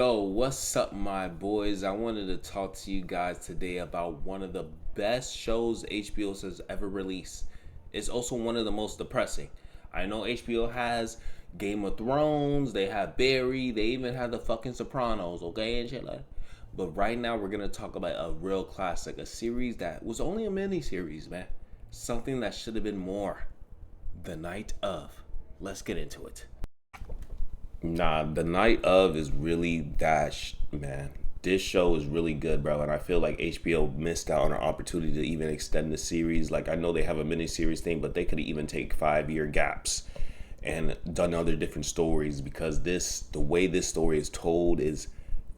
Yo, what's up, my boys? I wanted to talk to you guys today about one of the best shows HBO has ever released. It's also one of the most depressing. I know HBO has Game of Thrones, they have Barry, they even have the fucking Sopranos, okay, and shit like that. But right now, we're gonna talk about a real classic, a series that was only a mini series, man. Something that should have been more. The Night of. Let's get into it. Nah, the night of is really man. This show is really good, bro, and I feel like HBO missed out on an opportunity to even extend the series. Like I know they have a mini series thing, but they could even take 5 year gaps and done other different stories because the way this story is told is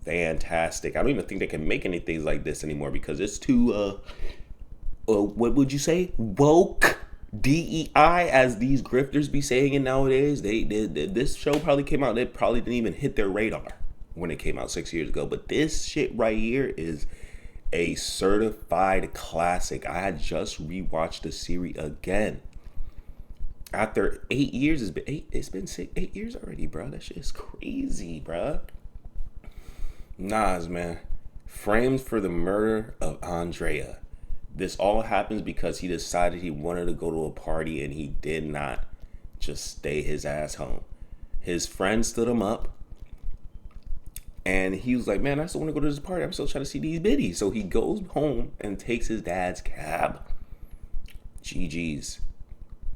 fantastic. I don't even think they can make anything like this anymore because it's too what would you say, woke. DEI, as these grifters be saying it nowadays. They did this show probably came out. They probably didn't even hit their radar when it came out 6 years ago. But this shit right here is a certified classic. I had just rewatched the series again after 8 years. It's been 8 years already, bro. That shit is crazy, bro. Nas, man, framed for the murder of Andrea. This all happens because he decided he wanted to go to a party and he did not just stay his ass home. His friend stood him up and he was like, man, I still want to go to this party. I'm still trying to see these biddies. So he goes home and takes his dad's cab. GG's.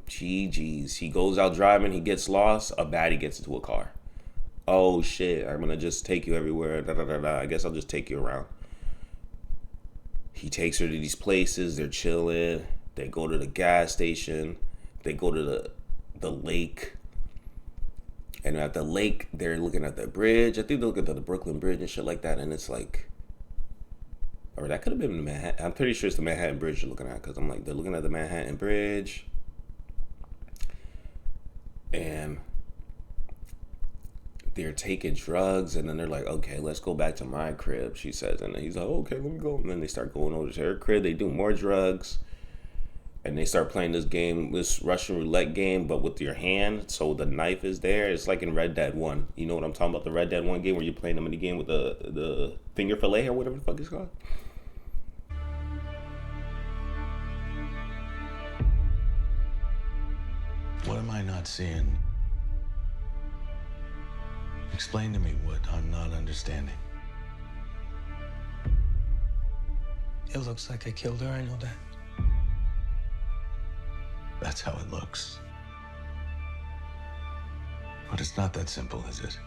GG's. He goes out driving. He gets lost. A baddie gets into a car. Oh, shit. I'm going to just take you everywhere. Da, da, da, da. I guess I'll just take you around. He takes her to these places. They're chilling. They go to the gas station. They go to the lake. And at the lake, they're looking at the bridge. I think they're looking at the Brooklyn Bridge and shit like that. And it's like, or that could have been the Manhattan. I'm pretty sure it's the Manhattan Bridge they're looking at because I'm like, they're looking at the Manhattan Bridge. And they're taking drugs, and then they're like, okay, let's go back to my crib, she says. And then he's like, okay, let me go. And then they start going over to her crib. They do more drugs. And they start playing this game, this Russian roulette game, but with your hand. So the knife is there. It's like in Red Dead 1. You know what I'm talking about? The Red Dead 1 game where you're playing the mini game with the finger fillet or whatever the fuck it's called. What am I not seeing? Explain to me what I'm not understanding. It looks like I killed her, I know that. That's how it looks. But it's not that simple, is it?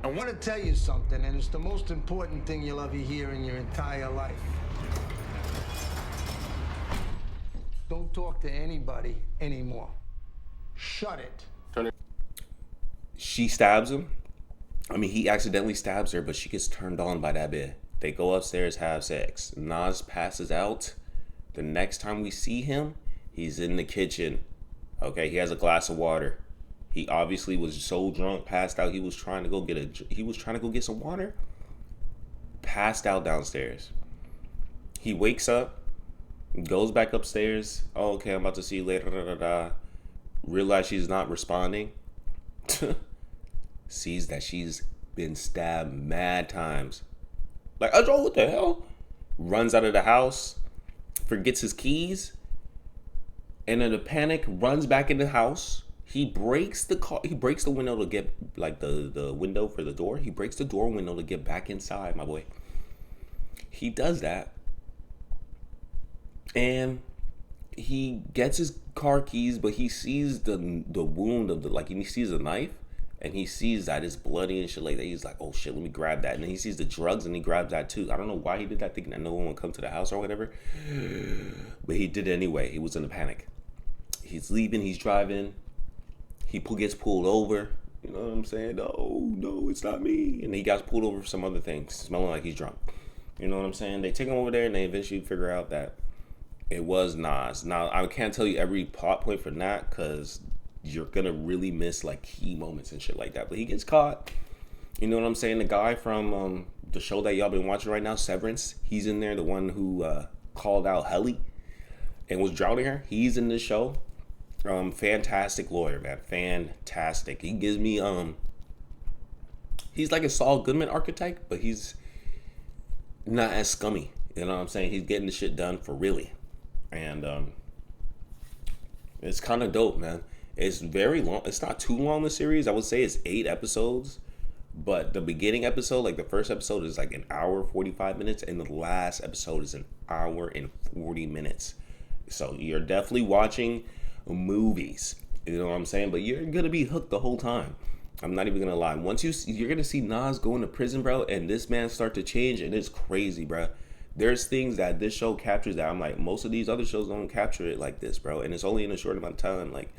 I want to tell you something, and it's the most important thing you'll ever hear in your entire life. Don't talk to anybody anymore. Shut it. She stabs him. I mean, he accidentally stabs her, but she gets turned on by that bit. They go upstairs, have sex. Nas passes out. The next time we see him, he's in the kitchen. Okay, he has a glass of water. He obviously was so drunk, passed out. He was trying to go get some water. Passed out downstairs. He wakes up, goes back upstairs. Oh, okay, I'm about to see you later. Da, da, da. Realize she's not responding. Sees that she's been stabbed mad times. Like, oh, what the hell? Runs out of the house, forgets his keys, and in a panic runs back in the house. He breaks the car. He breaks the window to get, like, the window for the door. He breaks the door window to get back inside, my boy. He does that. And he gets his car keys, but he sees the wound of he sees the knife, and he sees that it's bloody and shit like that. He's like, oh shit, let me grab that. And then he sees the drugs and he grabs that too. I don't know why he did that, thinking that no one would come to the house or whatever, but he did it anyway. He was in a panic. He's leaving. He's driving. He gets pulled over. You know what I'm saying? No, it's not me. And he got pulled over for some other things, smelling like he's drunk. You know what I'm saying? They take him over there and they eventually figure out that it was Nas. Now, I can't tell you every plot point for that because you're going to really miss like key moments and shit like that. But he gets caught. You know what I'm saying? The guy from the show that y'all been watching right now, Severance, he's in there. The one who called out Helly and was drowning her. He's in this show. Fantastic lawyer, man. Fantastic. He gives me he's like a Saul Goodman archetype, but he's not as scummy. You know what I'm saying? He's getting the shit done for really. And it's kind of dope, man. It's very long. It's not too long, the series. I would say it's 8 episodes. But the beginning episode, like the first episode, is like an hour 45 minutes, and the last episode is an hour and 40 minutes. So you're definitely watching movies. You know what I'm saying? But you're gonna be hooked the whole time. I'm not even gonna lie. Once you're gonna see Nas go into prison, bro, and this man start to change, and it's crazy, bro. There's things that this show captures that I'm like, most of these other shows don't capture it like this, bro. And it's only in a short amount of time. Like,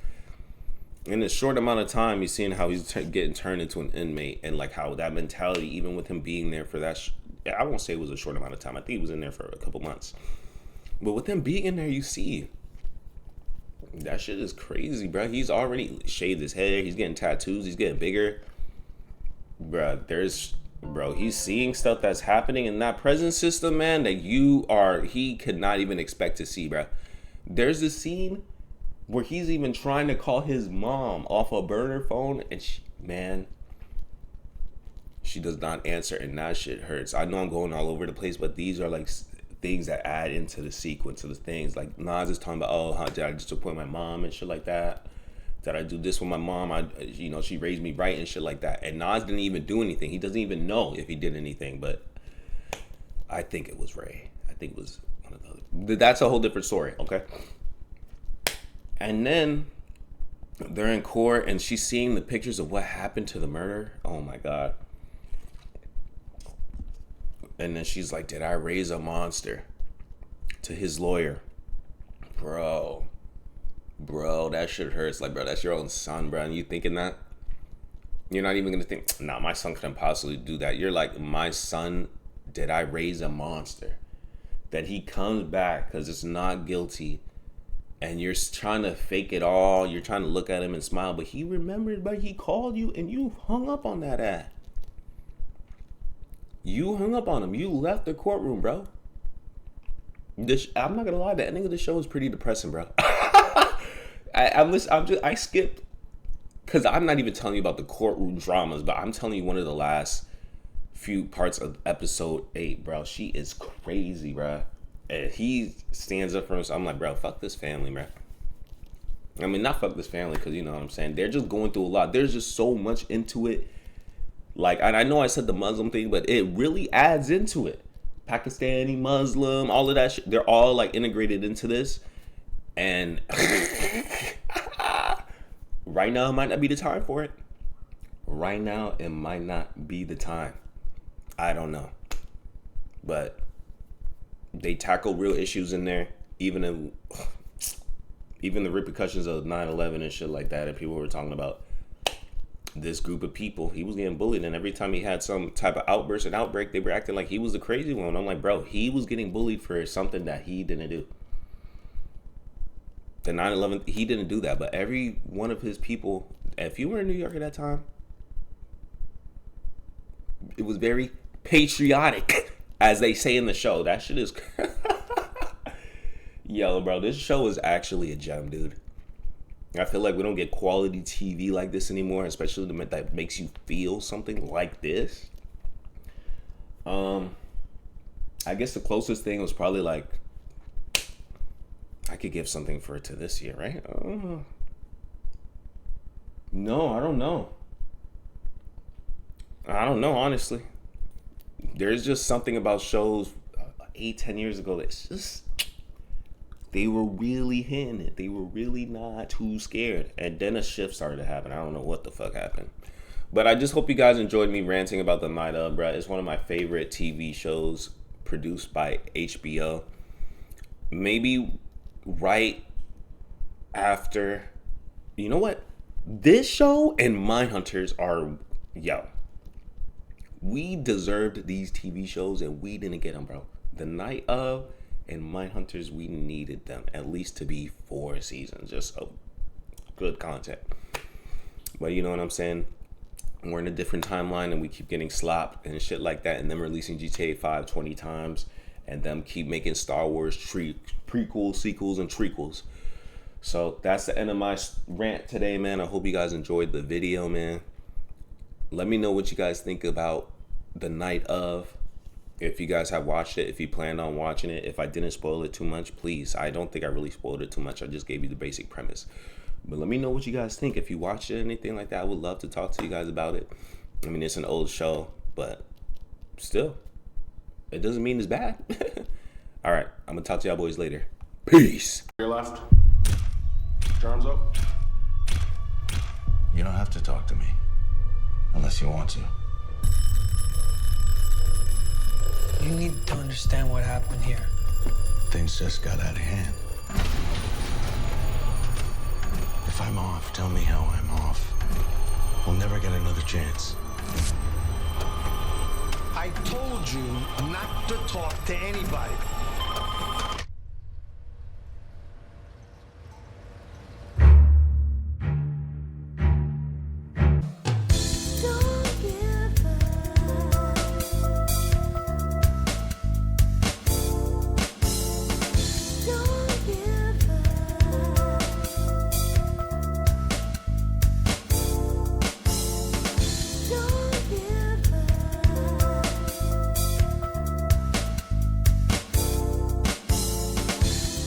in a short amount of time, you're seeing how he's getting turned into an inmate, and like how that mentality, even with him being there for that, I won't say it was a short amount of time. I think he was in there for a couple months. But with him being in there, you see that shit is crazy, bro. He's already shaved his head. He's getting tattoos. He's getting bigger, bro. He's seeing stuff that's happening in that prison system, man, that he could not even expect to see, bro. There's this scene where he's even trying to call his mom off a burner phone, and she does not answer, and that shit hurts. I know I'm going all over the place, but these are like things that add into the sequence of the things. Like Nas is talking about, oh, how did I disappoint my mom and shit like that? Did I do this with my mom? She raised me right and shit like that. And Nas didn't even do anything. He doesn't even know if he did anything, but I think it was Ray. I think it was one of the other. That's a whole different story, okay? And then they're in court, and she's seeing the pictures of what happened to the murder. Oh my God. And then she's like, did I raise a monster? To his lawyer. Bro, that shit hurts. Like, bro, that's your own son, bro. And you thinking that? You're not even going to think, nah, my son couldn't possibly do that. You're like, my son, did I raise a monster? That he comes back because it's not guilty. And you're trying to fake it all. You're trying to look at him and smile. But he remembered, but he called you and you hung up on that ad. You hung up on him. You left the courtroom, bro. I'm not gonna lie, the ending of the show is pretty depressing, bro. I skipped, because I'm not even telling you about the courtroom dramas, but I'm telling you one of the last few parts of episode 8, bro. She is crazy, bro. And he stands up for himself. I'm like, bro, fuck this family, bro. I mean, not fuck this family, because you know what I'm saying. They're just going through a lot. There's just so much into it. Like, I know I said the Muslim thing, but it really adds into it. Pakistani, Muslim, all of that shit. They're all like integrated into this. And right now it might not be the time for it. Right now it might not be the time. I don't know. But they tackle real issues in there. Even the repercussions of 9/11 and shit like that. And people were talking about this group of people, he was getting bullied, and every time he had some type of outburst and outbreak, they were acting like he was the crazy one. I'm like, bro, he was getting bullied for something that he didn't do. The 9/11, he didn't do that, but every one of his people, if you were in New York at that time, it was very patriotic, as they say in the show. That shit is yo, bro, this show is actually a gem, dude. I feel like we don't get quality TV like this anymore, especially that makes you feel something like this. I guess the closest thing was probably like, I could give something for it to this year, right? No, I don't know. Honestly. There's just something about shows 8-10 years ago that's just, they were really hitting it. They were really not too scared. And then a shift started to happen. I don't know what the fuck happened. But I just hope you guys enjoyed me ranting about The Night Of, bruh. It's one of my favorite TV shows produced by HBO. Maybe right after... You know what? This show and Mindhunters are... Yo. We deserved these TV shows and we didn't get them, bro. The Night Of... and Mindhunters, we needed them at least to be 4 seasons, just of good content. But you know what I'm saying? We're in a different timeline and we keep getting slapped and shit like that, and them releasing GTA 5 20 times, and them keep making Star Wars prequels, sequels, and trequels. So that's the end of my rant today, man. I hope you guys enjoyed the video, man. Let me know what you guys think about the night of. If you guys have watched it, if you planned on watching it, if I didn't spoil it too much, please. I don't think I really spoiled it too much. I just gave you the basic premise. But let me know what you guys think. If you watched it, anything like that, I would love to talk to you guys about it. I mean, it's an old show, but still, it doesn't mean it's bad. All right, I'm going to talk to y'all boys later. Peace. Your left. Arms up. You don't have to talk to me. Unless you want to. You need to understand what happened here. Things just got out of hand. If I'm off, tell me how I'm off. We'll never get another chance. I told you not to talk to anybody.